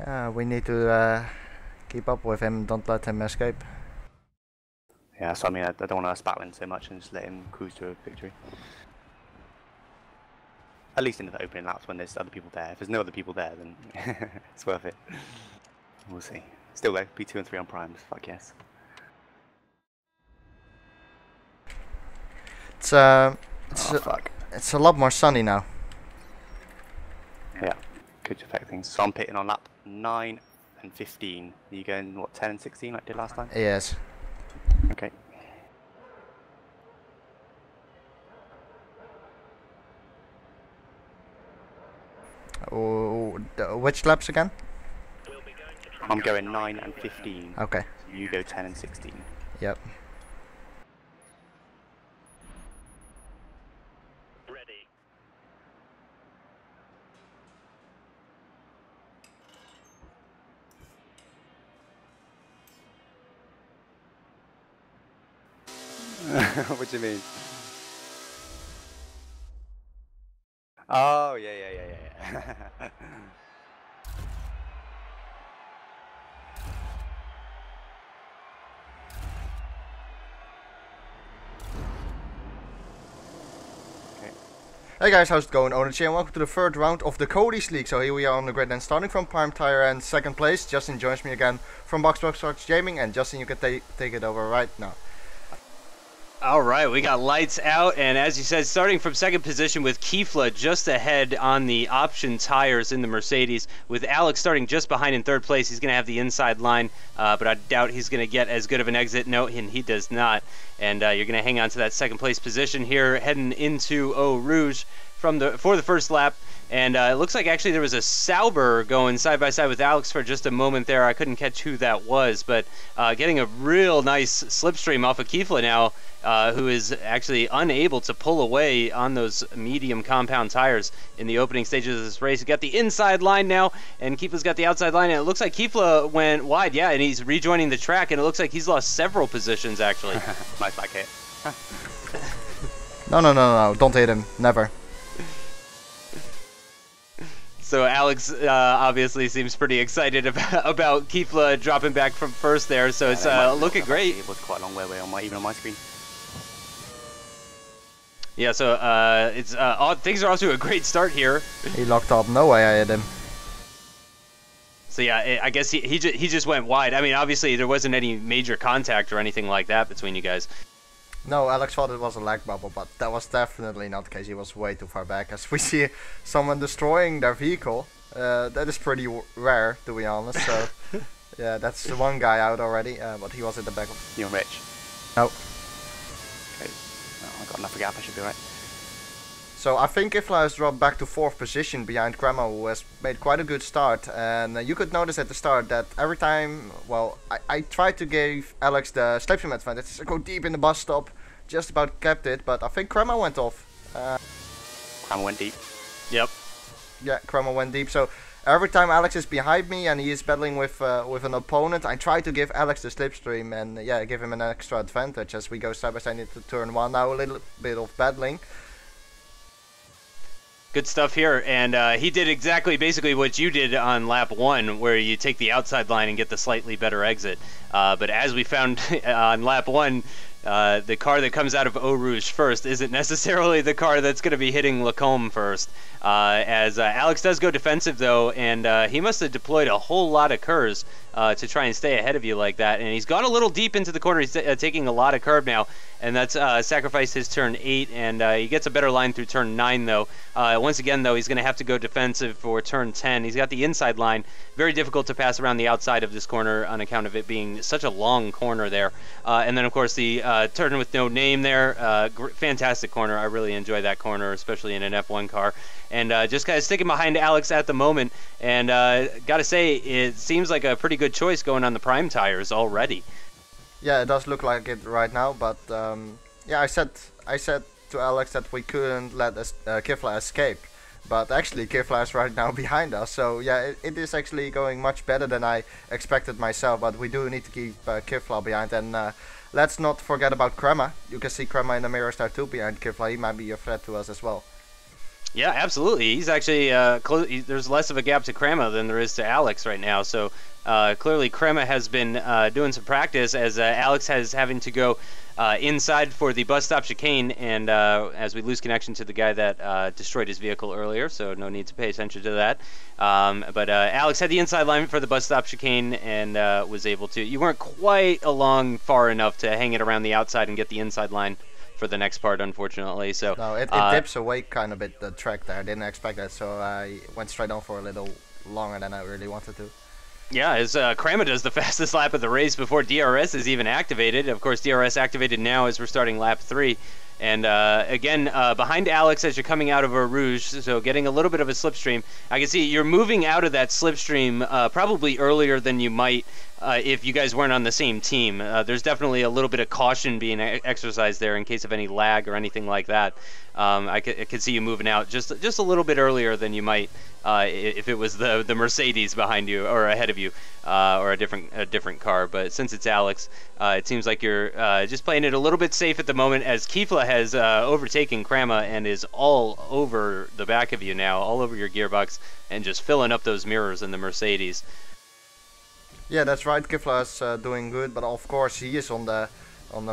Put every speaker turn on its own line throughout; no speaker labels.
We need to keep up with him, don't let him escape.
Yeah, so I mean, I don't want to us battling so much and just let him cruise to a victory. At least in the opening laps when there's other people there. If there's no other people there, then it's worth it. We'll see. Still though, P2 and 3 on primes, fuck yes.
It's a lot more sunny now.
Yeah, could affect things. So I'm pitting on lap 9 and 15. Are you going, what, 10 and 16 like I did last time?
Yes.
Okay.
Which laps again?
I'm going 9 and 15.
Okay.
You go 10 and 16.
Yep.
Ready.
What do you mean? Oh, yeah.
Hey guys, how's it going? Owner and welcome to the third round of the Codies League. So here we are on the grid and starting from Prime Tire and second place. Justin joins me again from boxboxboxgaming, and Justin, you can take it over right now.
All right, we got lights out, and as you said, starting from second position with Kifla just ahead on the option tires in the Mercedes, with Alex starting just behind in third place. He's going to have the inside line, but I doubt he's going to get as good of an exit. No, and he does not. And you're going to hang on to that second place position here, heading into Eau Rouge for the first lap. And it looks like actually there was a Sauber going side by side with Alex for just a moment there. I couldn't catch who that was, but getting a real nice slipstream off of Kifla now, who is actually unable to pull away on those medium compound tires in the opening stages of this race. He got the inside line now, and Kifla's got the outside line, and it looks like Kifla went wide, yeah, and he's rejoining the track, and it looks like he's lost several positions actually.
Nice back hit.
No, don't hit him, never.
So Alex obviously seems pretty excited about Kifla dropping back from first there, so it's looking great.
It was quite a long way away even on my screen.
Yeah, so things are off to a great start here.
He locked up, no way I hit him.
So yeah, I guess he just went wide. I mean, obviously there wasn't any major contact or anything like that between you guys.
No, Alex thought it was a lag bubble, but that was definitely not the case. He was way too far back. As we see someone destroying their vehicle, that is pretty rare, to be honest. So, yeah, that's one guy out already, but he was at the back of...
You're rich?
No.
Okay, well, I got enough gap, I should be right.
So I think Kifla has dropped back to 4th position behind Crema, who has made quite a good start. And you could notice at the start that every time, well, I tried to give Alex the slipstream advantage. So go deep in the bus stop, just about kept it, but I think Crema went off.
Crema went deep.
Yep.
Yeah, Crema went deep. So every time Alex is behind me and he is battling with an opponent, I try to give Alex the slipstream and yeah, give him an extra advantage as we go side by side into turn 1. Now a little bit of battling.
Good stuff here, and he did exactly basically what you did on lap 1, where you take the outside line and get the slightly better exit. But as we found on lap 1, the car that comes out of Eau Rouge first isn't necessarily the car that's going to be hitting Lacombe first. As Alex does go defensive though, and he must have deployed a whole lot of curves to try and stay ahead of you like that. And he's gone a little deep into the corner. He's taking a lot of curb now, and that's sacrificed his turn 8, and he gets a better line through turn 9 though. Once again though, he's going to have to go defensive for turn 10. He's got the inside line. Very difficult to pass around the outside of this corner on account of it being such a long corner there. And then of course the turn with no name there. Fantastic corner. I really enjoy that corner, especially in an F1 car. And just kind of sticking behind Alex at the moment. And gotta say, it seems like a pretty good choice going on the prime tires already.
Yeah, it does look like it right now, but yeah, I said to Alex that we couldn't let Kifla escape, but actually Kifla is right now behind us. So yeah, it is actually going much better than I expected myself. But we do need to keep Kifla behind, and let's not forget about Crema. You can see Crema in the mirrors there too behind Kifla. He might be a threat to us as well.
Yeah, absolutely. He's actually there's less of a gap to Crema than there is to Alex right now. So clearly Crema has been doing some practice as Alex has having to go inside for the bus stop chicane, and as we lose connection to the guy that destroyed his vehicle earlier, so no need to pay attention to that. But Alex had the inside line for the bus stop chicane and was able to. You weren't quite along far enough to hang it around the outside and get the inside line for the next part, unfortunately. So
no, it dips away kind of bit, the track there. I didn't expect that, so I went straight on for a little longer than I really wanted to.
Yeah, as Crema does the fastest lap of the race before DRS is even activated. Of course, DRS activated now as we're starting lap 3. And again, behind Alex as you're coming out of Eau Rouge, so getting a little bit of a slipstream. I can see you're moving out of that slipstream probably earlier than you might if you guys weren't on the same team. There's definitely a little bit of caution being exercised there in case of any lag or anything like that. I could see you moving out just a little bit earlier than you might if it was the Mercedes behind you or ahead of you or a different car. But since it's Alex, it seems like you're just playing it a little bit safe at the moment, as Kifla has overtaken Crema and is all over the back of you now, all over your gearbox, and just filling up those mirrors in the Mercedes.
Yeah, that's right. Kifla is doing good, but of course he is on the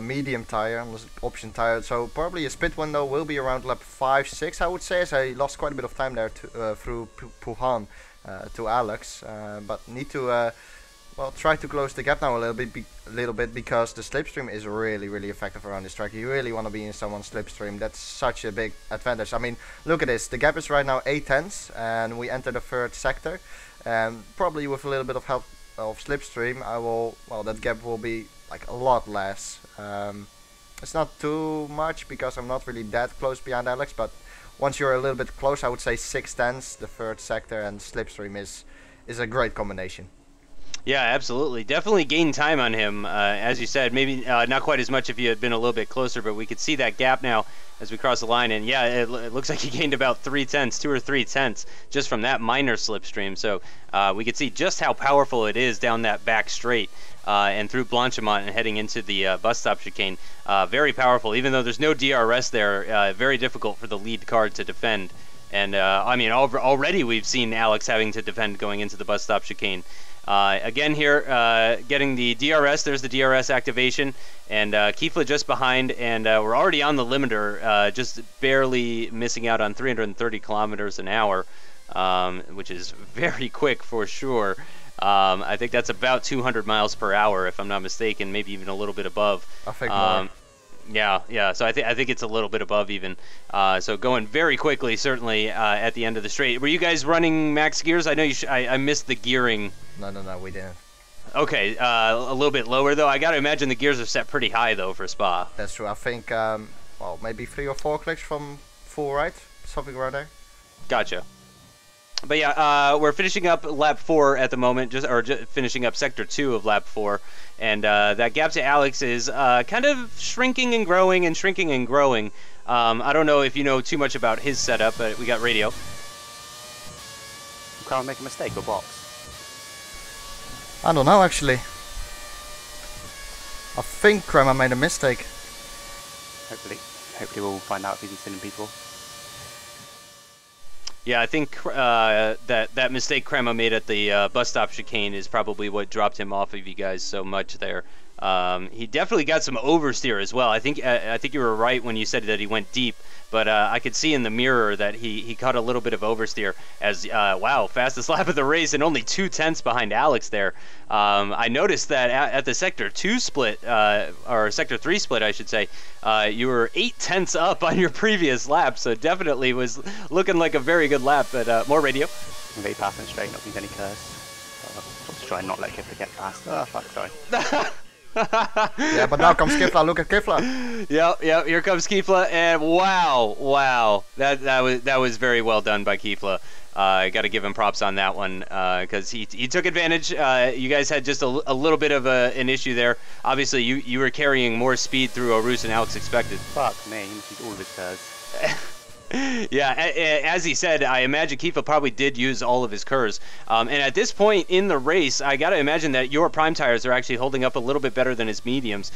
medium tire, on the option tire. So probably his pit window will be around lap 5-6, I would say, as I lost quite a bit of time there through Puhan to Alex. But need to well, try to close the gap now a little bit because the slipstream is really effective around this track. You really want to be in someone's slipstream. That's such a big advantage. I mean, look at this. The gap is right now 8 tenths, and we enter the third sector. Probably with a little bit of help of slipstream, that gap will be like a lot less. It's not too much because I'm not really that close behind Alex, but once you're a little bit close, I would say 6 tenths, the third sector, and slipstream is a great combination.
Yeah, absolutely. Definitely gained time on him. As you said, maybe not quite as much if you had been a little bit closer, but we could see that gap now as we cross the line. And yeah, it looks like he gained about 3 tenths, 2 or 3 tenths, just from that minor slipstream. So we could see just how powerful it is down that back straight and through Blanchimont and heading into the bus stop chicane. Very powerful, even though there's no DRS there. Very difficult for the lead car to defend. And I mean, already we've seen Alex having to defend going into the bus stop chicane. Again here, getting the DRS, there's the DRS activation, and Kifla just behind, and we're already on the limiter, just barely missing out on 330 kilometers an hour, which is very quick for sure. I think that's about 200 miles per hour, if I'm not mistaken, maybe even a little bit above.
I think more.
Yeah. So I think it's a little bit above even. So going very quickly, certainly at the end of the straight. Were you guys running max gears? I know I missed the gearing.
No, we didn't.
Okay, a little bit lower though. I gotta imagine the gears are set pretty high though for Spa.
That's true. I think well, maybe 3 or 4 clicks from full right, something around there.
Gotcha. But yeah, we're finishing up lap 4 at the moment, just finishing up sector 2 of lap 4, and that gap to Alex is kind of shrinking and growing and shrinking and growing. I don't know if you know too much about his setup, but we got radio.
Did Crema make a mistake or box?
I don't know actually. I think Crema made a mistake.
Hopefully we'll find out if he's sending people.
Yeah, I think that mistake Crema made at the bus stop chicane is probably what dropped him off of you guys so much there. He definitely got some oversteer as well. I think you were right when you said that he went deep, but I could see in the mirror that he caught a little bit of oversteer as, wow, fastest lap of the race and only 2 tenths behind Alex there. I noticed that at the Sector 2 split, or Sector 3 split, I should say, you were 8 tenths up on your previous lap, so definitely was looking like a very good lap, but more radio.
Very fast and straight, not any curves. Just try and not let Kifla get past. Oh, fuck, sorry.
Yeah, but now comes Kifla. Look at Kifla.
Yeah. Here comes Kifla, and wow, that was very well done by Kifla. I got to give him props on that one because he took advantage. You guys had just a little bit of an issue there. Obviously, you were carrying more speed through Eau Rouge than Alex expected.
Fuck me, he misses all of his curves.
Yeah, as he said, I imagine Kiefer probably did use all of his Kers. And at this point in the race, I got to imagine that your prime tires are actually holding up a little bit better than his mediums.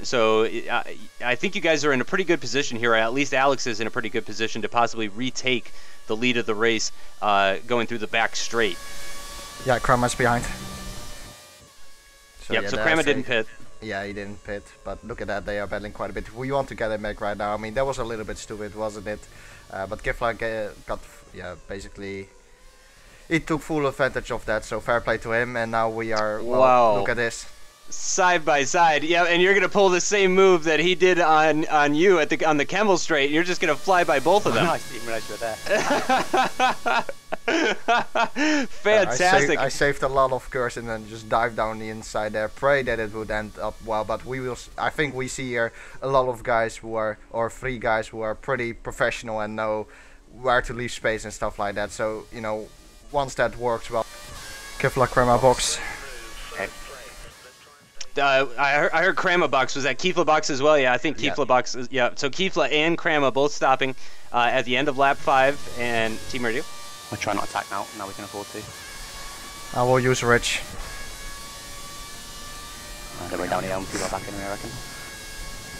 So I think you guys are in a pretty good position here. At least Alex is in a pretty good position to possibly retake the lead of the race going through the back straight.
Yeah, Krama's behind.
So Krama didn't pit.
Yeah, he didn't pit, but look at that, they are battling quite a bit. We want to get him back right now. I mean, that was a little bit stupid, wasn't it? But Kifla got, basically, he took full advantage of that, so fair play to him, and now we are, well,
wow.
Look at this.
Side by side, yeah, and you're gonna pull the same move that he did on you on the Camel Straight. You're just gonna fly by both of them.
I didn't realize you were there.
Fantastic.
I saved a lot of Kers and then just dive down the inside there. Pray that it would end up well, but we will. I think we see here a lot of guys who are, or 3 guys who are pretty professional and know where to leave space and stuff like that. So you know, once that works well, Kifla Krama box.
Okay.
I heard Krama box. Was that Kifla box as well? Yeah, I think Kifla box is, yeah. So Kifla and Krama both stopping at the end of lap 5, and Team Radio.
I'll try not to attack now. Now we can afford to.
I will use Rich.
Don't worry, down here, people are back anyway, I reckon.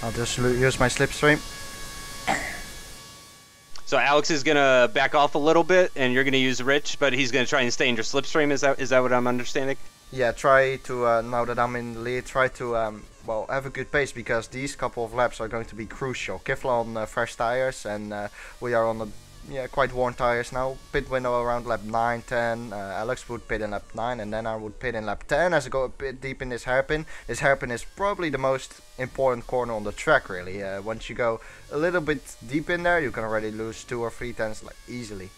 I'll just use my slipstream.
So Alex is gonna back off a little bit, and you're gonna use Rich, but he's gonna try and stay in your slipstream. Is that what I'm understanding?
Yeah, try to, now that I'm in the lead, try to, well, have a good pace, because these couple of laps are going to be crucial. Kifla on fresh tires, and we are on the, quite worn tires now. Pit window around lap 9, 10. Alex would pit in lap 9, and then I would pit in lap 10 as I go a bit deep in this hairpin. This hairpin is probably the most important corner on the track, really. Once you go a little bit deep in there, you can already lose 2 or 3 tenths easily.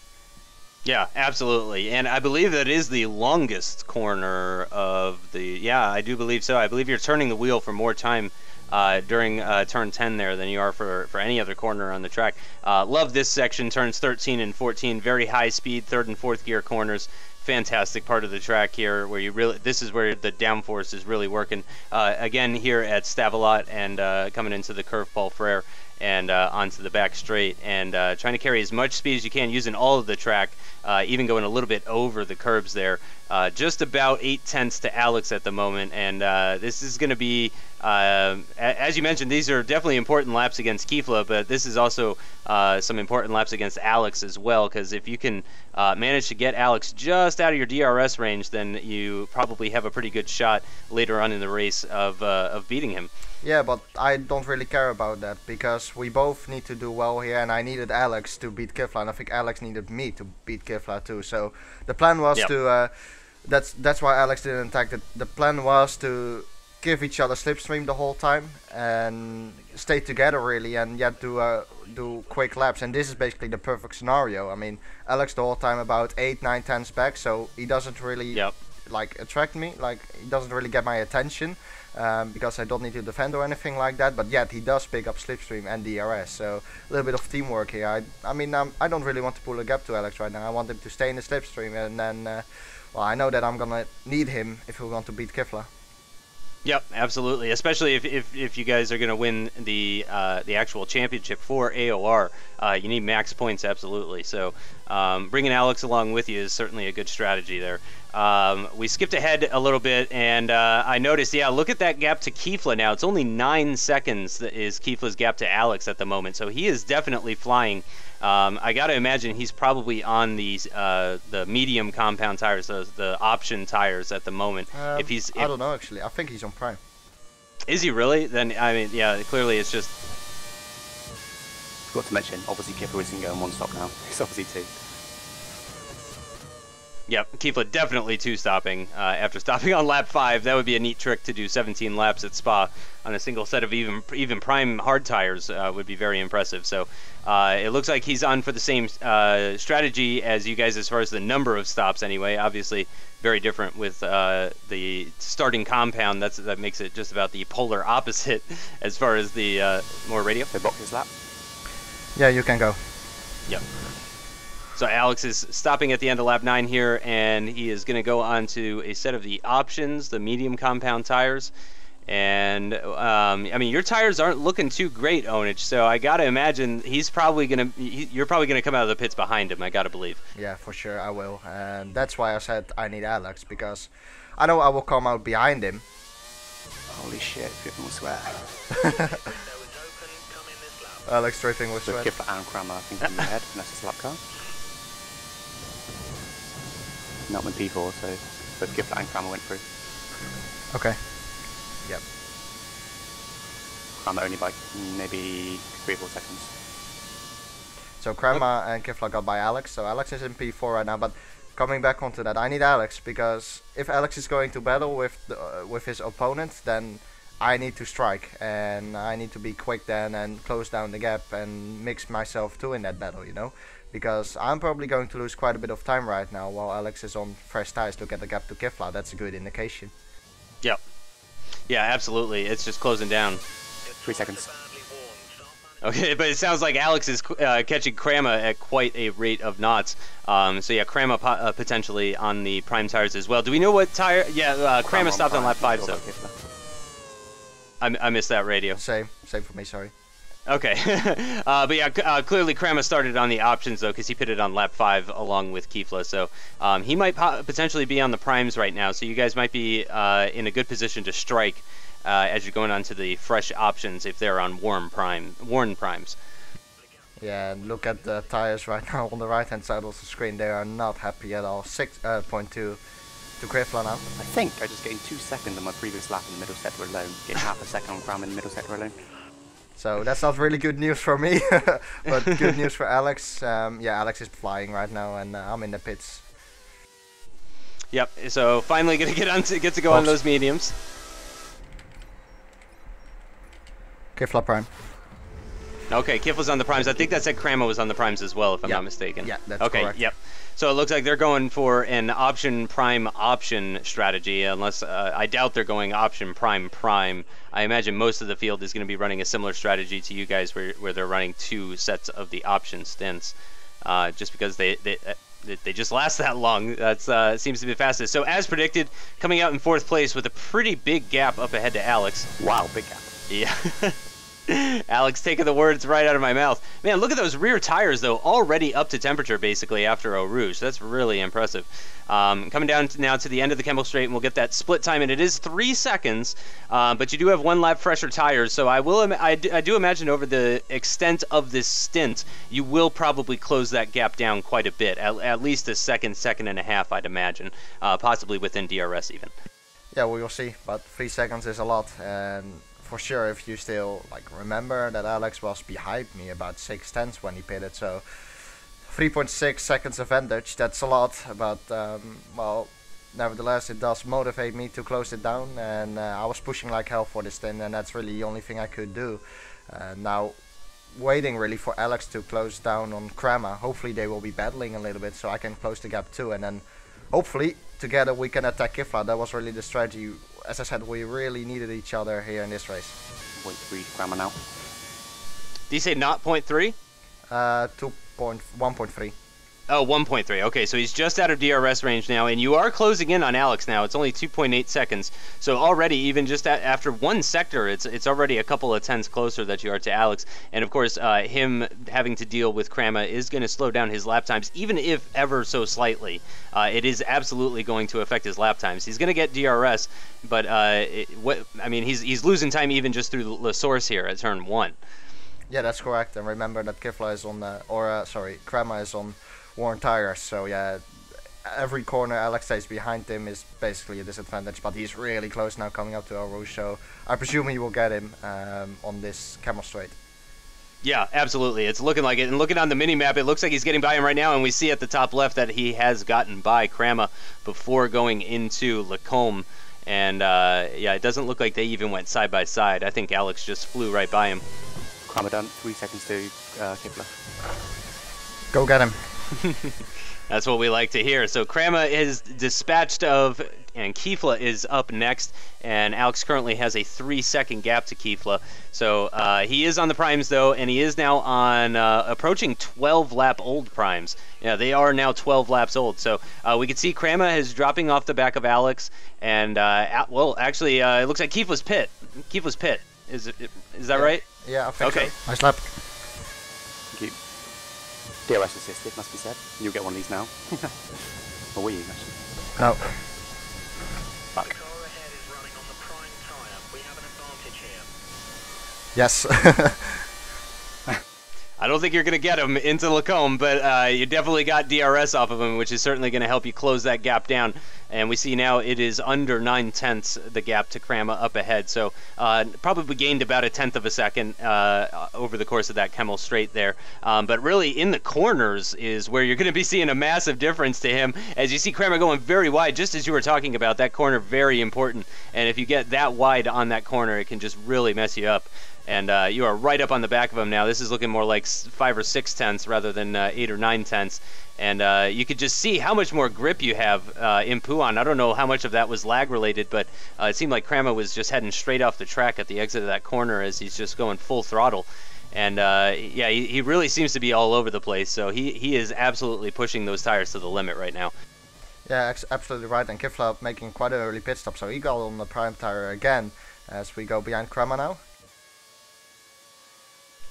Yeah, absolutely. And I believe that is the longest corner of the... Yeah, I do believe so. I believe you're turning the wheel for more time during turn 10 there than you are for any other corner on the track. Love this section, turns 13 and 14. Very high speed, 3rd and 4th gear corners. Fantastic part of the track here where you really... This is where the downforce is really working. Again, here at Stavelot and coming into the curve Paul Frere and onto the back straight, and trying to carry as much speed as you can, using all of the track, even going a little bit over the curbs there. Just about 8 tenths to Alex at the moment, and this is going to be, as you mentioned, these are definitely important laps against Kifla, but this is also some important laps against Alex as well, because if you can manage to get Alex just out of your DRS range, then you probably have a pretty good shot later on in the race of beating him.
Yeah, but I don't really care about that, because we both need to do well here, and I needed Alex to beat Kifla, and I think Alex needed me to beat Kifla too. So the plan was to, that's why Alex didn't attack. The plan was to give each other slipstream the whole time and stay together really, and yet do quick laps. And this is basically the perfect scenario. I mean, Alex the whole time about 8, 9 tenths back, so he doesn't really attract me. Like, he doesn't really get my attention. Because I don't need to defend or anything like that, but yet he does pick up slipstream and DRS, so a little bit of teamwork here. I mean, I don't really want to pull a gap to Alex right now. I want him to stay in the slipstream, and then, well, I know that I'm gonna need him if we want to beat Kifla. Yep,
absolutely. Especially if you guys are going to win the actual championship for AOR, you need max points, absolutely. So bringing Alex along with you is certainly a good strategy there. We skipped ahead a little bit, and I noticed, look at that gap to Kifla now. It's only 9 seconds that is Kifla's gap to Alex at the moment. So he is definitely flying. I got to imagine he's probably on these the medium compound tires, the option tires at the moment.
I don't know actually. I think he's on prime.
Is he really? Then I mean, yeah, clearly it's just.
Forgot to mention, obviously Kifla isn't going 1 stop now. It's obviously 2.
Yep, Kifla definitely 2-stopping after stopping on lap 5. That would be a neat trick to do 17 laps at Spa on a single set of even prime hard tires would be very impressive. So it looks like he's on for the same strategy as you guys as far as the number of stops anyway. Obviously very different with the starting compound. That makes it just about the polar opposite as far as the more radio.
The boxes lap?
Yeah, you can go.
Yep. So Alex is stopping at the end of lap 9 here, and he is going to go on to a set of the options, the medium compound tires. And I mean, your tires aren't looking too great, Onage. So I gotta imagine he's probably gonna. You're probably gonna come out of the pits behind him. I gotta believe.
Yeah, for sure I will, and that's why I said I need Alex, because I know I will come out behind him.
Holy shit, dripping with sweat.
Alex dripping with
So
sweat.
Kifla and Kramer, I think, in the head, and that's a slap car. Not with P4, so both Kifla and Kramer went through.
Okay. Yep.
Kramer only by maybe 3 or 4 seconds.
So Kramer and Kifla got by Alex, so Alex is in P4 right now, but coming back onto that, I need Alex, because if Alex is going to battle with his opponent, then I need to strike, and I need to be quick then and close down the gap and mix myself too in that battle, you know? Because I'm probably going to lose quite a bit of time right now while Alex is on fresh tires. Look at the gap to Kifla, that's a good indication.
Yep. Yeah, absolutely. It's just closing down.
3 seconds.
Okay, but it sounds like Alex is catching Kramer at quite a rate of knots. So yeah, Kramer potentially on the prime tires as well. Do we know what tire? Yeah, Kramer stopped on lap 5, so. I missed that radio.
Same for me, sorry.
Okay, but yeah, clearly Kramer started on the options though, because he pitted on lap 5 along with Kifla, so he might potentially be on the primes right now. So you guys might be in a good position to strike as you're going on to the fresh options if they're on worn primes.
Yeah, and look at the tires right now on the right hand side of the screen. They are not happy at all. 6.2 to Kifla now.
I think I just gained 2 seconds on my previous lap in the middle sector alone. Getting half a second on Kramer in the middle sector alone.
So that's not really good news for me, but good news for Alex. Yeah, Alex is flying right now, and I'm in the pits.
Yep. So finally gonna get to go on those mediums.
Kifla prime.
Okay, Kifla's on the primes. I think that said Kramer was on the primes as well, if I'm not mistaken.
Yeah, that's
okay,
correct.
Yep. So it looks like they're going for an option prime option strategy, unless I doubt they're going option prime prime. I imagine most of the field is going to be running a similar strategy to you guys, where they're running 2 sets of the option stints, just because they just last that long. That seems to be the fastest. So as predicted, coming out in 4th place with a pretty big gap up ahead to Alex.
Wow, big gap.
Yeah. Alex taking the words right out of my mouth. Man, look at those rear tires, though, already up to temperature, basically, after Eau Rouge. That's really impressive. Coming down now to the end of the Kemmel Straight, and we'll get that split time, and it is 3 seconds, but you do have 1 lap fresher tires, so I do imagine over the extent of this stint, you will probably close that gap down quite a bit, at least a second and a half, I'd imagine, possibly within DRS even.
Yeah, we will see, but 3 seconds is a lot, and for sure, if you still remember that Alex was behind me about 6/10 when he pitted, so 3.6 seconds advantage, that's a lot, but well, nevertheless it does motivate me to close it down, and I was pushing like hell for this stint, and that's really the only thing I could do. Now waiting really for Alex to close down on Kramer. Hopefully they will be battling a little bit so I can close the gap too, and then hopefully together we can attack Kifla. That was really the strategy. As I said, we really needed each other here in this race.
0.3 Kramer now.
Did you say not 0.3?
1.3.
Oh, 1.3. Okay, so he's just out of DRS range now, and you are closing in on Alex now. It's only 2.8 seconds. So already, even just after 1 sector, it's already a couple of tenths closer that you are to Alex. And of course, him having to deal with Kramer is going to slow down his lap times, even if ever so slightly. It is absolutely going to affect his lap times. He's going to get DRS, but he's losing time even just through the source here at turn 1.
Yeah, that's correct. And remember that Kifla is on, Kramer is on worn tires, so yeah, every corner Alex stays behind him is basically a disadvantage, but he's really close now coming up to Eau Rouge, so I presume he will get him on this Kemmel Straight.
Yeah, absolutely. It's looking like it, and looking on the mini-map, it looks like he's getting by him right now, and we see at the top left that he has gotten by Kramer before going into Lacombe, and yeah, it doesn't look like they even went side by side. I think Alex just flew right by him.
Kramer down 3 seconds to Kifla.
Go get him.
That's what we like to hear. So Krama is dispatched of, and Kifla is up next, and Alex currently has a 3-second gap to Kifla. So he is on the primes though, and he is now on approaching 12 lap old primes. Yeah, they are now 12 laps old. So we can see Krama is dropping off the back of Alex, and well, actually, it looks like Kifla's pit. Kifla's pit. Is that right?
Yeah, I think
okay.
so. Nice lap.
Thank you. DRS assisted, must be said. You'll get one of these now. Or will you, actually?
No.
Fuck.
Yes.
I don't think you're going to get him into Lacombe, but you definitely got DRS off of him, which is certainly going to help you close that gap down. And we see now it is under 9/10 the gap to Krama up ahead. So probably gained about 1/10 of a second over the course of that Kemmel straight there. But really in the corners is where you're going to be seeing a massive difference to him. As you see Krama going very wide, just as you were talking about, that corner very important. And if you get that wide on that corner, it can just really mess you up. And you are right up on the back of him now. This is looking more like 5 or 6 tenths rather than 8 or 9 tenths. And you could just see how much more grip you have in Puan. I don't know how much of that was lag related, but it seemed like Krama was just heading straight off the track at the exit of that corner as he's just going full throttle. And yeah, he really seems to be all over the place. So he is absolutely pushing those tires to the limit right now.
Yeah, absolutely right. And Kifla making quite an early pit stop, so he got on the prime tire again as we go behind Krama now.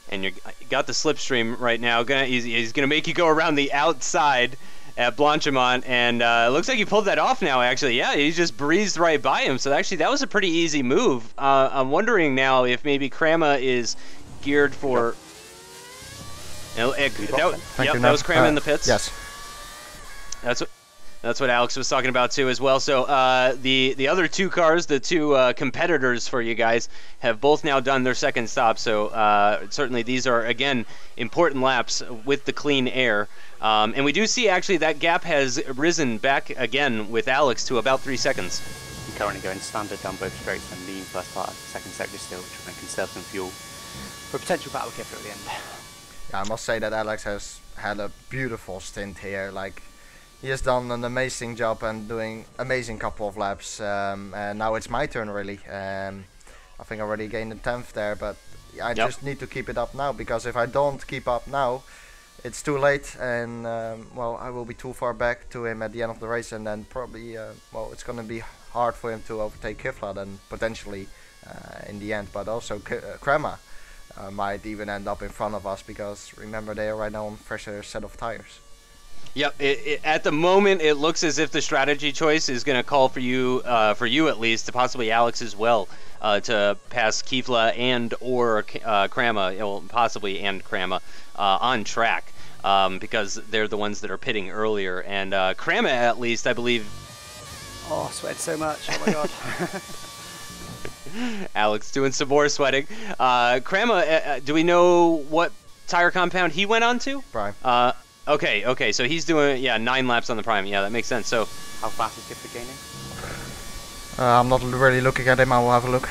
And you got the slipstream right now. He's gonna make you go around the outside at Blanchimont, and it looks like he pulled that off now. Actually, yeah, he just breezed right by him. So actually, that was a pretty easy move. I'm wondering now if maybe Krama is geared for. That was Krama in the pits.
Yes.
That's what Alex was talking about too as well. So the other two cars, the two competitors for you guys, have both now done their second stop. So certainly these are, again, important laps with the clean air. And we do see actually that gap has risen back again with Alex to about 3 seconds.
I'm currently going standard down both straights and lean first part, second sector still, trying to conserve some fuel for a potential battle kipper at the end.
Yeah, I must say that Alex has had a beautiful stint here. Like, he has done an amazing job and doing amazing couple of laps, and now it's my turn really. I think I already gained a 10th there, but I just need to keep it up now, because if I don't keep up now, it's too late, and well, I will be too far back to him at the end of the race, and then probably well, it's gonna be hard for him to overtake Kifla then potentially in the end. But also Krama might even end up in front of us, because remember, they are right now on fresher set of tires.
Yep. At the moment, it looks as if the strategy choice is going to call for you at least, to possibly Alex as well, to pass Kifla and or Krama, well, possibly and Krama on track, because they're the ones that are pitting earlier. And Krama, at least, I believe.
Oh, I sweat so much. Oh my god.
Alex doing some more sweating. Krama, do we know what tire compound he went on to?
Prime.
Okay, so he's doing, 9 laps on the prime. Yeah, that makes sense. So,
how fast is Kifla gaining?
I'm not really looking at him. I will have a look.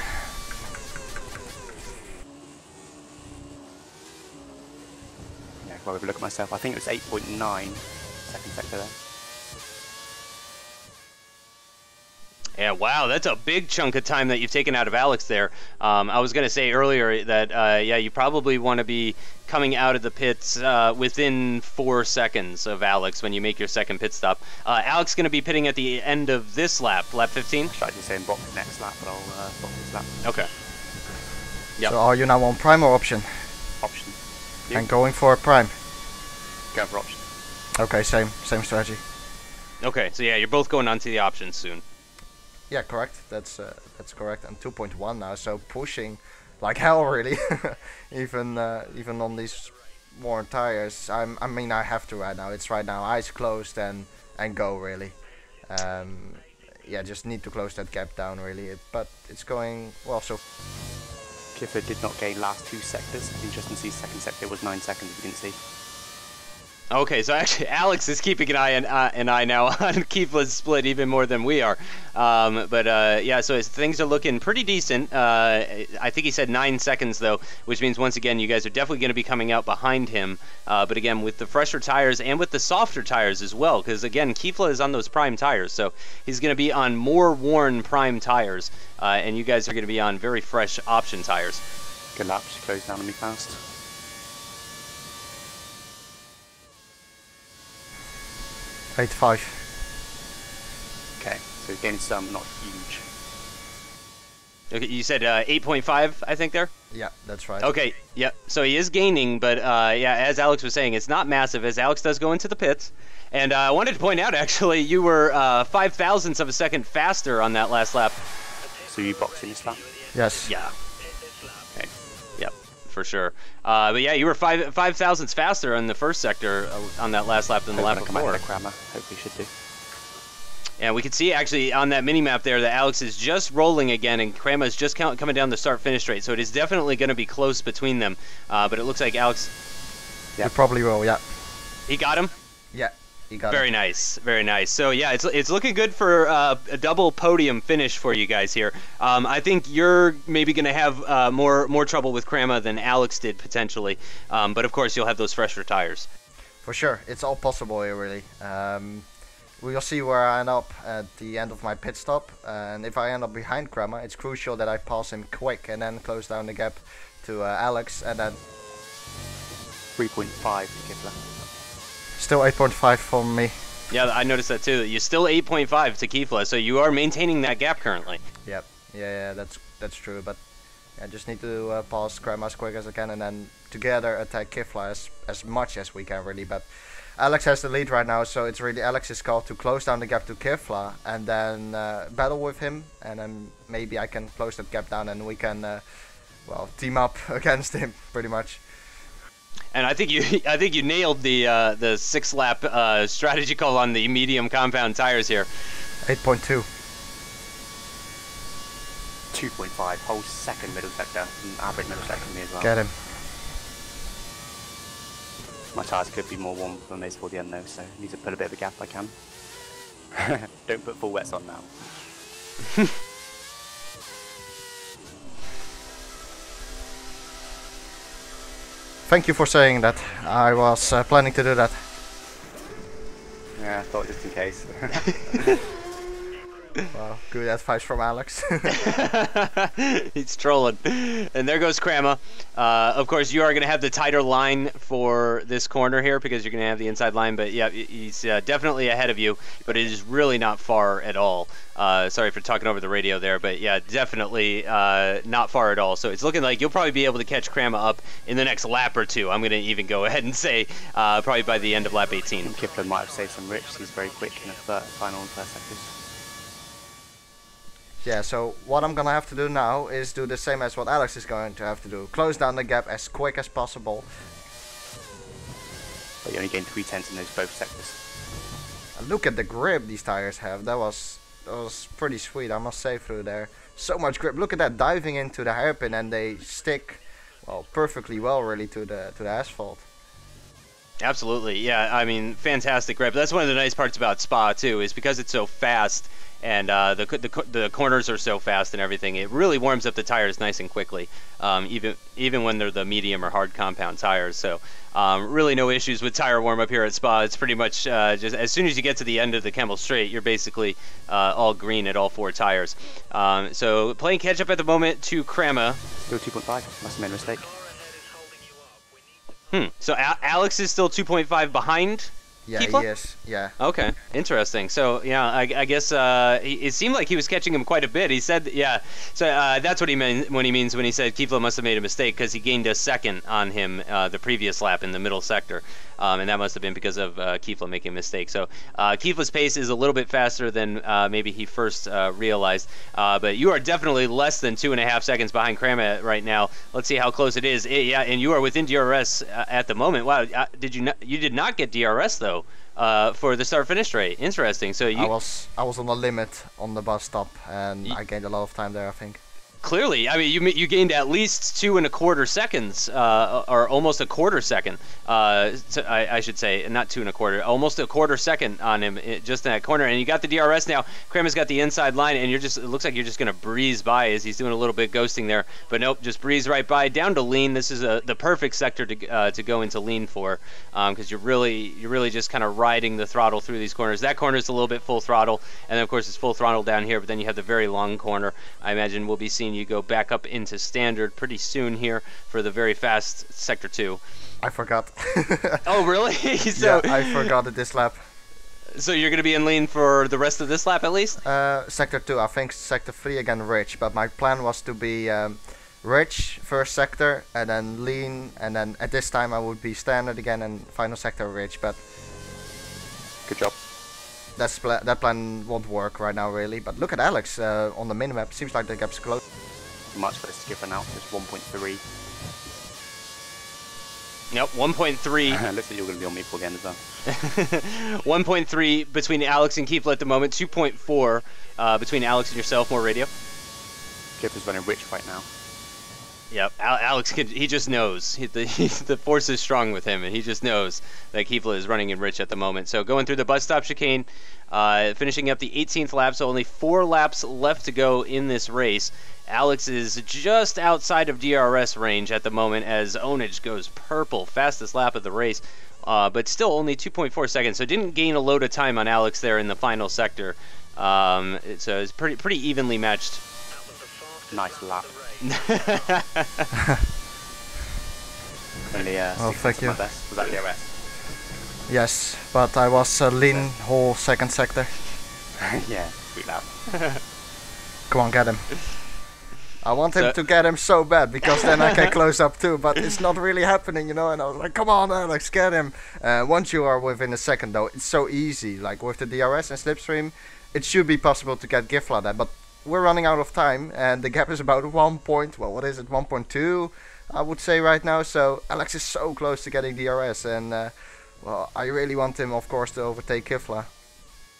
Yeah, well, if I look at myself, I think it was 8.9 second sector there.
Yeah, wow, that's a big chunk of time that you've taken out of Alex there. I was going to say earlier that, yeah, you probably want to be coming out of the pits within 4 seconds of Alex when you make your second pit stop. Alex going to be pitting at the end of this lap, lap 15?
I tried to say box next lap, but I'll box this lap.
Okay. Yep.
So are you now on prime or option?
Option.
You? And going for prime?
Going for option.
Okay, same strategy.
Okay, so yeah, you're both going on to the options soon.
Yeah, correct. That's correct. And 2.1 now, so pushing like hell, really. even on these worn tires. I mean, I have to right now. It's right now, eyes closed and go really. Yeah, just need to close that gap down really. But it's going well. So
Kifla did not gain last 2 sectors. Interesting to see second sector was 9 seconds. If you didn't see.
Okay, so actually Alex is keeping an eye now on Kifla's split even more than we are. Yeah, so things are looking pretty decent. I think he said 9 seconds though, which means once again you guys are definitely going to be coming out behind him. But again, with the fresher tires and with the softer tires as well, because again Kifla is on those prime tires, so he's going to be on more worn prime tires, and you guys are going to be on very fresh option tires.
Good luck, she closed down on me fast.
Eight five.
Okay, so he's gaining some, not huge.
Okay, you said 8.5, I think there?
Yeah, that's right.
Okay, yeah, so he is gaining, but yeah, as Alex was saying, it's not massive, as Alex does go into the pits. And I wanted to point out, actually, you were 5 thousandths of a second faster on that last lap.
So you boxing this lap?
Yes.
Yeah. Okay. Yep, for sure. But yeah, you were 5 thousandths faster on the first sector on that last lap than the lap before.
Hopefully should do.
And we can see actually on that mini map there that Alex is just rolling again, and Krama is just coming down the start-finish straight. So it is definitely going to be close between them. But it looks like Alex.
Yeah. You probably will. Yeah.
He got him.
Yeah. He got
Very
him.
Nice, very nice. So yeah, it's looking good for a double podium finish for you guys here. I think you're maybe going to have more trouble with Krama than Alex did potentially. But of course you'll have those fresher tires.
For sure, it's all possible here really. We'll see where I end up at the end of my pit stop, and if I end up behind Krama, it's crucial that I pass him quick and then close down the gap to Alex, and then
3.5 Kifla.
Still 8.5 from me.
Yeah, I noticed that too. You're still 8.5 to Kifla, so you are maintaining that gap currently.
Yep. Yeah, that's true. But I just need to pass Krama as quick as I can, and then together attack Kifla as much as we can really. But Alex has the lead right now, so it's really Alex's call to close down the gap to Kifla and then battle with him, and then maybe I can close that gap down and we can, well, team up against him pretty much.
And I think you nailed the 6-lap strategy call on the medium compound tires here.
8.2.
2.5, whole second middle sector, average middle sector for me as well.
Get him.
My tyres could be more warm for me before the end though, so I need to put a bit of a gap if I can. Don't put full wets on now.
Thank you for saying that. I was planning to do that.
Yeah, I thought just in case.
Well, good advice from Alex.
He's trolling. And there goes Krama. Of course, you are going to have the tighter line for this corner here because you're going to have the inside line. But yeah, he's definitely ahead of you, but it is really not far at all. Sorry for talking over the radio there, but yeah, definitely not far at all. So it's looking like you'll probably be able to catch Krama up in the next lap or two. I'm going to even go ahead and say probably by the end of lap 18.
Kifla might have saved some rips. He's very quick in the final and first sectors.
Yeah, so what I'm gonna have to do now is do the same as what Alex is going to have to do. Close down the gap as quick as possible.
But you only gained 3/10 in those both sectors.
And look at the grip these tires have. That was pretty sweet, I must say, through there. So much grip. Look at that, diving into the hairpin, and they stick, well, perfectly well really to the asphalt.
Absolutely, yeah. I mean, fantastic grip. That's one of the nice parts about Spa too, is because it's so fast. And the corners are so fast and everything. It really warms up the tires nice and quickly, even when they're the medium or hard compound tires. So really no issues with tire warm up here at Spa. It's pretty much just as soon as you get to the end of the Kemmel Straight, you're basically all green at all 4 tires. So playing catch up at the moment to Krama.
Still 2.5. Must have made a mistake.
So Alex is still 2.5 behind.
Yeah,
Kifla?
he is. Yeah.
Okay, interesting. So yeah, I guess it seemed like he was catching him quite a bit. He said, yeah. So that's what he meant when he said Kifla must have made a mistake because he gained a second on him the previous lap in the middle sector, and that must have been because of Kifla making a mistake. So Kifla's pace is a little bit faster than maybe he first realized, but you are definitely less than 2.5 seconds behind Krama right now. Let's see how close it is. Yeah, and you are within DRS at the moment. Wow, you did not get DRS though. For the start-finish rate. Interesting. So you...
I was on the limit on the bus stop, and I gained a lot of time there, I think.
Clearly, I mean, you gained at least 2¼ seconds, or almost a quarter second. I should say, not 2¼ almost a quarter second on him just in that corner. And you got the DRS now. Krama's got the inside line, and it looks like you're just gonna breeze by as he's doing a little bit ghosting there. But nope, just breeze right by down to lean. This is the perfect sector to go into lean for, because you're really just kind of riding the throttle through these corners. That corner is a little bit full throttle, and then of course it's full throttle down here. But then you have the very long corner. I imagine we'll be seeing you go back up into standard pretty soon here for the very fast sector 2.
I forgot.
Oh really? So,
yeah, I forgot it this lap.
So you're going to be in lean for the rest of this lap at least?
Sector 2, I think sector 3 again rich, but my plan was to be rich first sector and then lean, and then at this time I would be standard again and final sector rich, but
good job.
That plan won't work right now really. But look at Alex on the minimap, seems like the gap's close.
Much for the skipper now, it's 1.3.
Yep, 1.3.
Looks like you're going to be on Maple again as well.
1.3 between Alex and Keefla at the moment, 2.4 between Alex and yourself, more radio.
Skipper's running rich right now.
Yep, Alex, he just knows. The force is strong with him, and he just knows that Keefla is running in rich at the moment. So going through the bus stop chicane, finishing up the 18th lap, so only 4 laps left to go in this race. Alex is just outside of DRS range at the moment as Onage goes purple, fastest lap of the race, but still only 2.4 seconds, so didn't gain a load of time on Alex there in the final sector. So it's pretty evenly matched.
Nice lap.
Oh, thank you.
Was that DRS?
Yes, but I was lean whole second sector.
Yeah, sweet lap.
Come on, get him. I want him to get him so bad, because then I can close up too, but it's not really happening, you know, and I was like, come on Alex, get him. Once you are within a second though, it's so easy, like with the DRS and slipstream, it should be possible to get Gifla that, but we're running out of time, and the gap is about 1.2, I would say right now, so Alex is so close to getting DRS, and well, I really want him, of course, to overtake Gifla.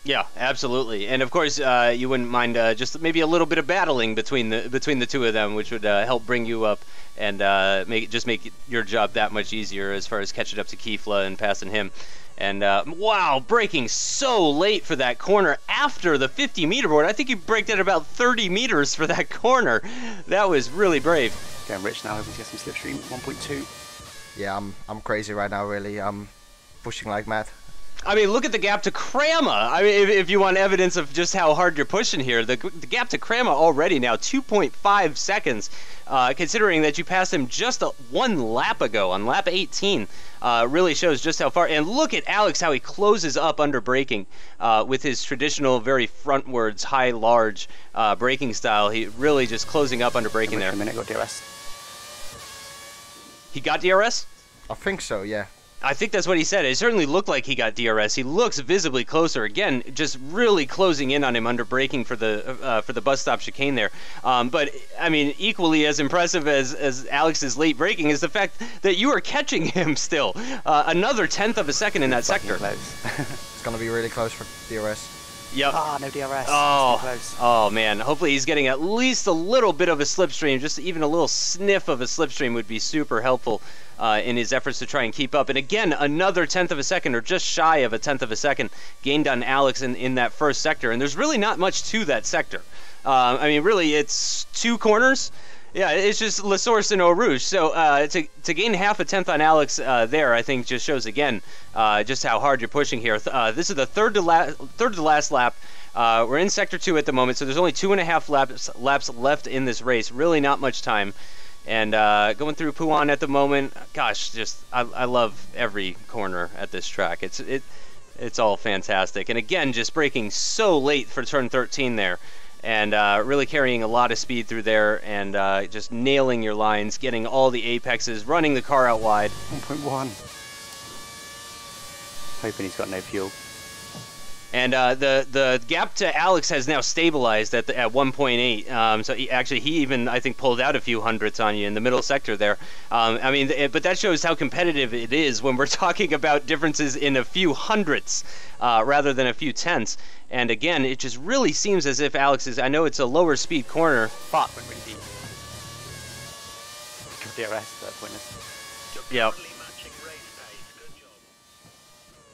Yeah, absolutely, and of course, you wouldn't mind just maybe a little bit of battling between the two of them, which would help bring you up and make your job that much easier as far as catching up to Keefla and passing him. And wow, braking so late for that corner after the 50-meter board. I think you braked at about 30 meters for that corner. That was really brave.
Getting rich now, hoping to get some slipstream 1.2.
Yeah, I'm crazy right now, really. I'm pushing like mad.
I mean, look at the gap to Krama. I mean, if you want evidence of just how hard you're pushing here, the gap to Krama already now 2.5 seconds, considering that you passed him just 1 lap ago on lap 18. Really shows just how far. And look at Alex, how he closes up under braking with his traditional, very frontwards, high, large braking style. He really just closing up under braking there.
A minute, got DRS.
He got DRS?
I think so, yeah.
I think that's what he said. It certainly looked like he got DRS. He looks visibly closer. Again, just really closing in on him under braking for the bus stop chicane there. But I mean, equally as impressive as Alex's late braking is the fact that you are catching him still. Another 1/10 of a second in that sector.
It's gonna be really close for DRS.
Yep.
Ah, no DRS.
Oh man. Hopefully he's getting at least a little bit of a slipstream. Just even a little sniff of a slipstream would be super helpful in his efforts to try and keep up. And again, another 1/10 of a second, or just shy of a 1/10 of a second, gained on Alex in that first sector. And there's really not much to that sector. I mean, really, it's 2 corners. Yeah, it's just La Source and Eau Rouge. So to gain half a 1/10 on Alex there, I think just shows again just how hard you're pushing here. This is the third to last lap. We're in Sector 2 at the moment, so there's only 2.5 laps left in this race. Really not much time. And going through Puan at the moment, gosh, just I love every corner at this track. It's all fantastic. And again, just braking so late for turn 13 there. And really carrying a lot of speed through there, and just nailing your lines, getting all the apexes, running the car out wide.
1.1. Hoping he's got no fuel.
And the gap to Alex has now stabilized at 1.8. So he even, I think, pulled out a few hundredths on you in the middle sector there. I mean, but that shows how competitive it is when we're talking about differences in a few hundredths rather than a few tenths. And again, it just really seems as if Alex is, I know it's a lower speed corner.
But went really deep. DRS, but pointless.
Yep.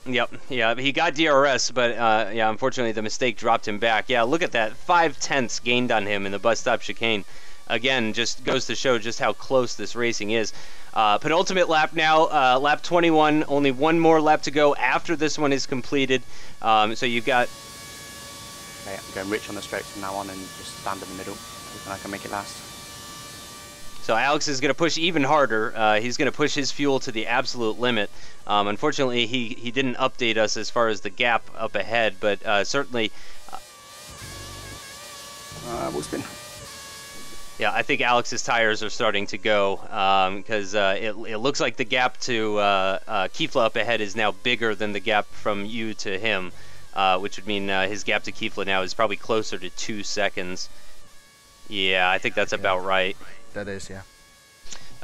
Yep, yeah, he got DRS, but yeah, unfortunately the mistake dropped him back. Yeah, look at that, 5/10 gained on him in the bus stop chicane. Again, just goes to show just how close this racing is. Penultimate lap now, lap 21, only one more lap to go after this one is completed. So you've got...
Okay, I'm going rich on the straights from now on and just stand in the middle, hoping I can make it last.
So Alex is going to push even harder. He's going to push his fuel to the absolute limit. Unfortunately, he didn't update us as far as the gap up ahead, but certainly...
We'll spin.
Yeah, I think Alex's tires are starting to go because it looks like the gap to Kifla up ahead is now bigger than the gap from you to him, which would mean his gap to Kifla now is probably closer to 2 seconds. Yeah, I think that's about right.
That is, yeah.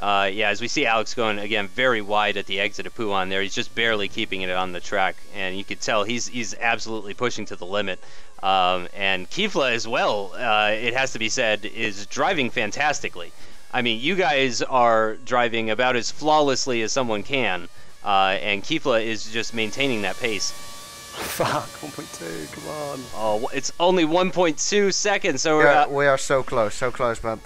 Yeah, as we see Alex going, again, very wide at the exit of Puan there. He's just barely keeping it on the track, and you could tell he's absolutely pushing to the limit. And Kifla as well, it has to be said, is driving fantastically. I mean, you guys are driving about as flawlessly as someone can, and Kifla is just maintaining that pace.
Fuck, 1.2, come on.
Oh, it's only 1.2 seconds, so
we are so close, but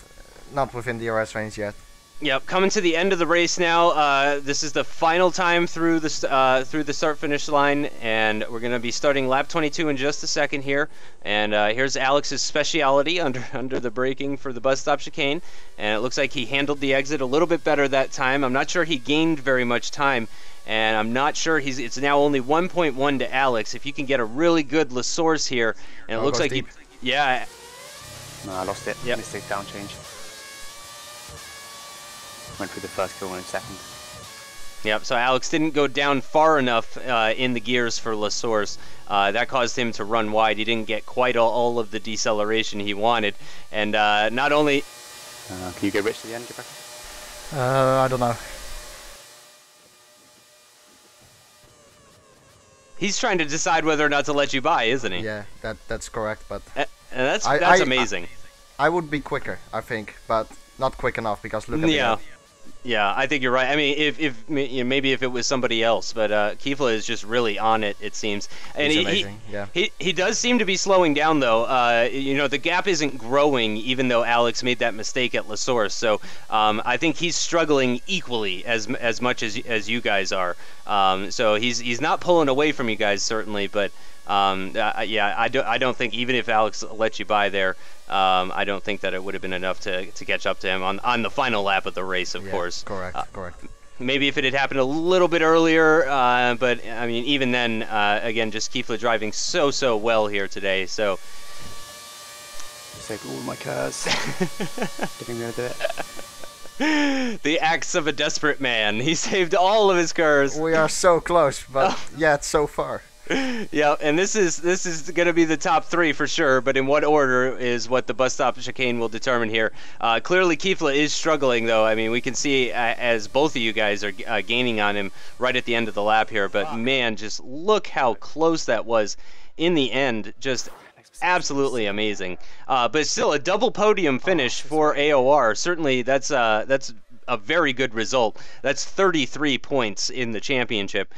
not within the DRS range yet.
Yep, coming to the end of the race now. This is the final time through the start-finish line, and we're going to be starting lap 22 in just a second here. And here's Alex's speciality under the braking for the bus stop chicane, and it looks like he handled the exit a little bit better that time. I'm not sure he gained very much time, and I'm not sure it's now only 1.1 to Alex. If you can get a really good La Source here, and it looks like
deep.
Yeah.
No, I lost it.
Yep.
Mistake down change. Went through the first corner in second.
Yep, so Alex didn't go down far enough in the gears for La Source. That caused him to run wide. He didn't get quite all of the deceleration he wanted. And not only...
can you go rich to the end, Rebecca?
I don't know.
He's trying to decide whether or not to let you by, isn't he?
Yeah, that's correct, but...
And that's amazing.
I would be quicker, I think, but not quick enough because look at me.
Yeah, I think you're right. I mean, if maybe if it was somebody else, but Kifla is just really on it. It seems, and
He's amazing. Yeah.
He does seem to be slowing down though. You know, the gap isn't growing, even though Alex made that mistake at La Source. So I think he's struggling equally as much as you guys are. So he's not pulling away from you guys certainly, but yeah, I don't think even if Alex let you by there. I don't think that it would have been enough to catch up to him on the final lap of the race, of course.
Correct, correct.
Maybe if it had happened a little bit earlier, but I mean, even then, again, just Kifla driving so well here today. So
saved all my cars. Didn't gonna do it.
The acts of a desperate man. He saved all of his cars.
We are so close, but yet so far.
Yeah, and this is going to be the top three for sure, but in what order is what the bus stop chicane will determine here. Clearly, Kifla is struggling, though. I mean, we can see as both of you guys are gaining on him right at the end of the lap here, but man, just look how close that was in the end. Just absolutely amazing. But still, a double podium finish for AOR. Certainly, that's a very good result. That's 33 points in the championship,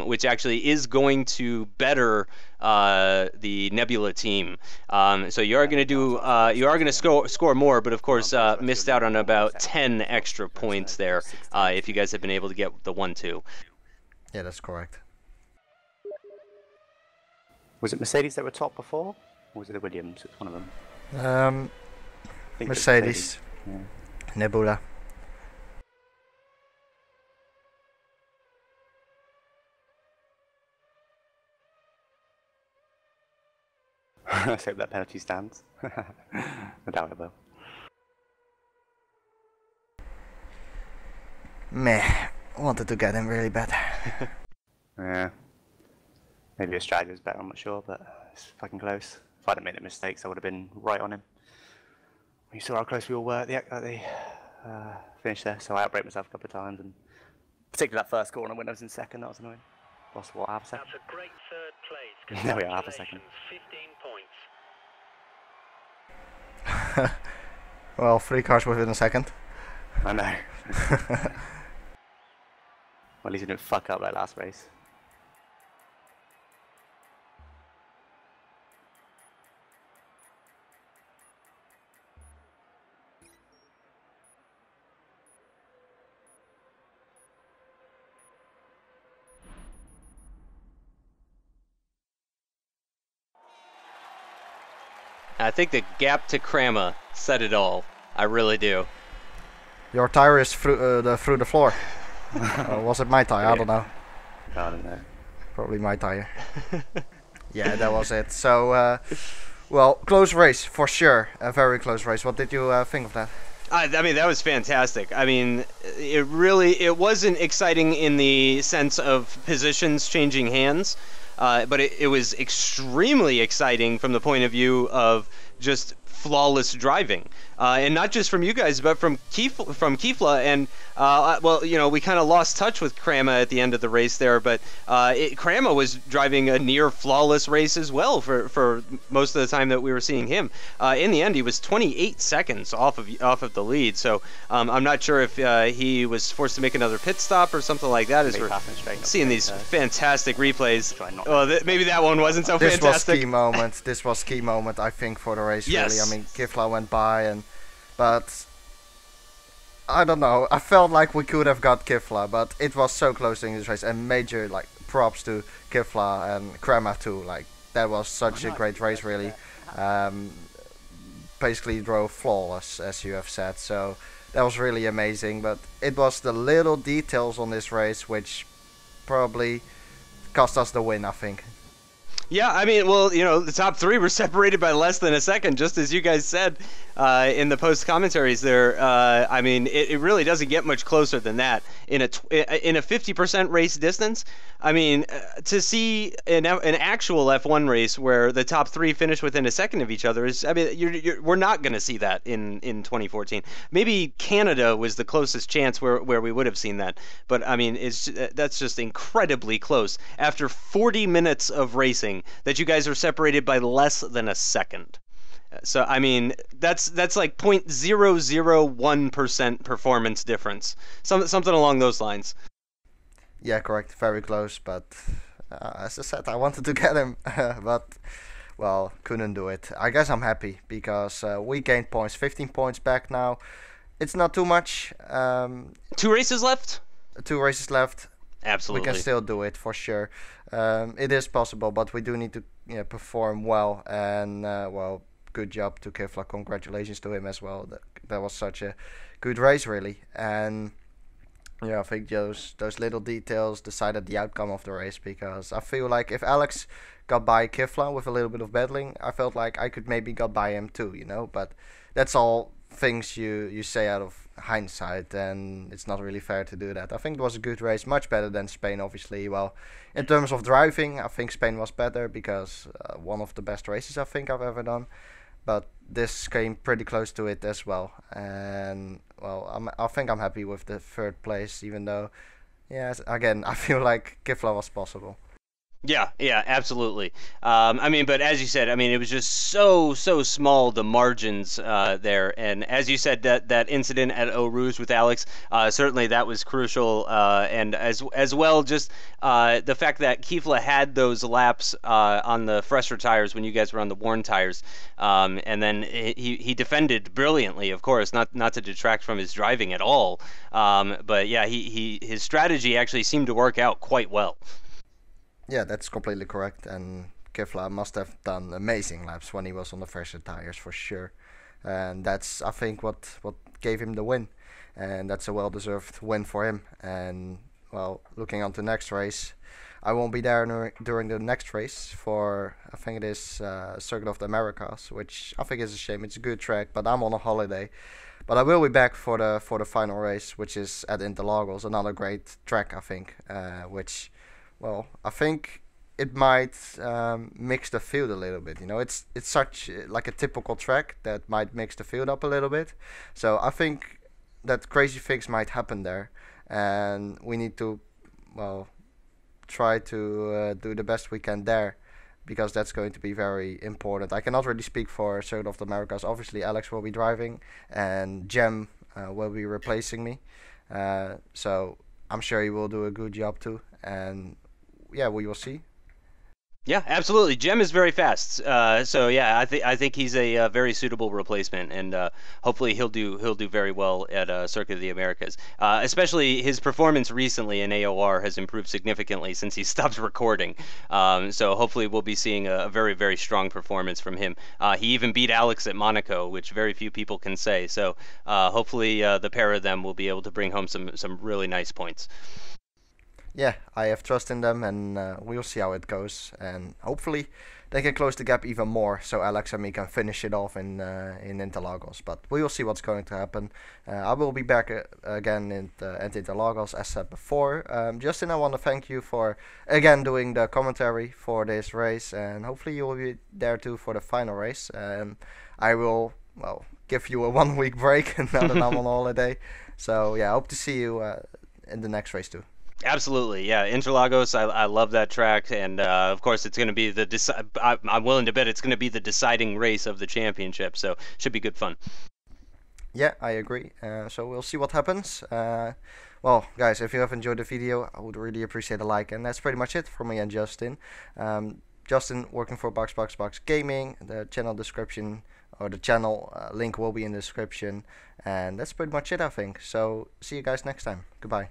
which actually is going to better the Nebula team. So you are going to do, you are going to score more, but of course missed out on about 10 extra points there if you guys have been able to get the 1-2.
Yeah, that's correct.
Was it Mercedes that were top before, or was it the Williams? It's one of them.
Mercedes.
Yeah.
Nebula.
Let's hope that penalty stands. I doubt it will.
Meh. Wanted to get him really bad.
Yeah. Maybe Australia was better, I'm not sure, but it's fucking close. If I hadn't made the mistakes, I would have been right on him. You saw how close we all were at the finish there, so I outbraked myself a couple of times, and particularly that first corner when I was in second, that was annoying. Lost what, half a second?
That's a great third place.
There we are, half a second.
15 points.
Well, 3 cars within a second.
I know. Well, at least he didn't fuck up like last race.
I think the gap to Krama said it all. I really do.
Your tire is through the floor. Or was it my tire? I don't know.
I don't know.
Probably my tire. Yeah, that was it. So, well, close race for sure. A very close race. What did you think of that?
I mean, that was fantastic. I mean, it wasn't exciting in the sense of positions changing hands, but it was extremely exciting from the point of view of just flawless driving. And not just from you guys, but from Kifla. And, well, you know, we kind of lost touch with Krama at the end of the race there, but Krama was driving a near flawless race as well for most of the time that we were seeing him. In the end, he was 28 seconds off of the lead, so I'm not sure if he was forced to make another pit stop or something like that as we're seeing these fantastic replays. Well, maybe that one wasn't so fantastic.
This was key moment. This was key moment, I think, for the race,
yes.
Really. I mean, Kifla went by, but I don't know. I felt like we could have got Kifla, but it was so close in this race. And major props to Kifla and Krama too. Like, that was such a great race, really. Basically drove flawless, as you have said. So that was really amazing. But it was the little details on this race which probably cost us the win, I think.
Yeah, I mean, well, you know, the top three were separated by less than a second, just as you guys said in the post commentaries there. I mean, it really doesn't get much closer than that in a 50% race distance. I mean, to see an actual F1 race where the top three finish within a second of each other is, I mean, we're not going to see that in 2014. Maybe Canada was the closest chance where we would have seen that, but I mean, that's just incredibly close after 40 minutes of racing that you guys are separated by less than a second. So I mean, that's like 0.001% performance difference, something along those lines.
Yeah, correct. Very close, but as I said, I wanted to get him, but well, couldn't do it. I guess I'm happy because we gained points, 15 points back now. It's not too much.
2 races left.
2 races left.
Absolutely.
We can still do it for sure. It is possible, but we do need to perform well. And well, good job to Kifla. Congratulations to him as well. That was such a good race, really. And yeah, I think those little details decided the outcome of the race, because I feel like if Alex got by Kifla with a little bit of battling, I felt like I could maybe got by him too, you know. But that's all things you say out of hindsight, and it's not really fair to do that. I think it was a good race, much better than Spain, obviously. Well, in terms of driving, I think Spain was better because one of the best races I think I've ever done. But this came pretty close to it as well, and well, I think I'm happy with the 3rd place, even though, yes, again, I feel like Kifla was possible.
Yeah, absolutely. I mean, but as you said, I mean, it was just so small, the margins there. And as you said, that incident at Eau Rouge with Alex, certainly that was crucial. And as well, just the fact that Kifla had those laps on the fresher tires when you guys were on the worn tires, and then he defended brilliantly, of course, not to detract from his driving at all. But yeah, his strategy actually seemed to work out quite well.
Yeah, that's completely correct, and Kifla must have done amazing laps when he was on the fresher tires for sure, and that's, I think, what gave him the win, and that's a well-deserved win for him. And well, looking on to next race, I won't be there during the next race for, I think it is Circuit of the Americas, which I think is a shame. It's a good track, but I'm on a holiday. But I will be back for the final race, which is at Interlagos, another great track, I think, which, well, I think it might mix the field a little bit. You know, it's such like a typical track that might mix the field up a little bit. So I think that crazy things might happen there, and we need to, well, try to do the best we can there, because that's going to be very important. I cannot really speak for Circuit of the Americas. Obviously, Alex will be driving, and Jem will be replacing me. So I'm sure he will do a good job too. And yeah, we will see.
Yeah, absolutely. Jem is very fast, so yeah, I think he's a very suitable replacement, and hopefully he'll do very well at Circuit of the Americas. Especially his performance recently in AOR has improved significantly since he stopped recording. So hopefully we'll be seeing a very strong performance from him. He even beat Alex at Monaco, which very few people can say. So hopefully the pair of them will be able to bring home some really nice points.
Yeah, I have trust in them, and we'll see how it goes. And hopefully, they can close the gap even more, so Alex and me can finish it off in Interlagos. But we will see what's going to happen. I will be back again at Interlagos, as said before. Justin, I want to thank you for again doing the commentary for this race, and hopefully you will be there too for the final race. I will give you a 1 week break now that I'm on holiday. So yeah, I hope to see you in the next race too.
Absolutely, yeah. Interlagos, I love that track, and of course it's going to be I'm willing to bet it's going to be the deciding race of the championship, so should be good fun.
Yeah, I agree. So we'll see what happens. Well, guys, if you have enjoyed the video, I would really appreciate a like, and that's pretty much it for me and Justin. Justin working for boxboxboxgaming. The channel description or the channel link will be in the description, and that's pretty much it, I think. So see you guys next time. Goodbye.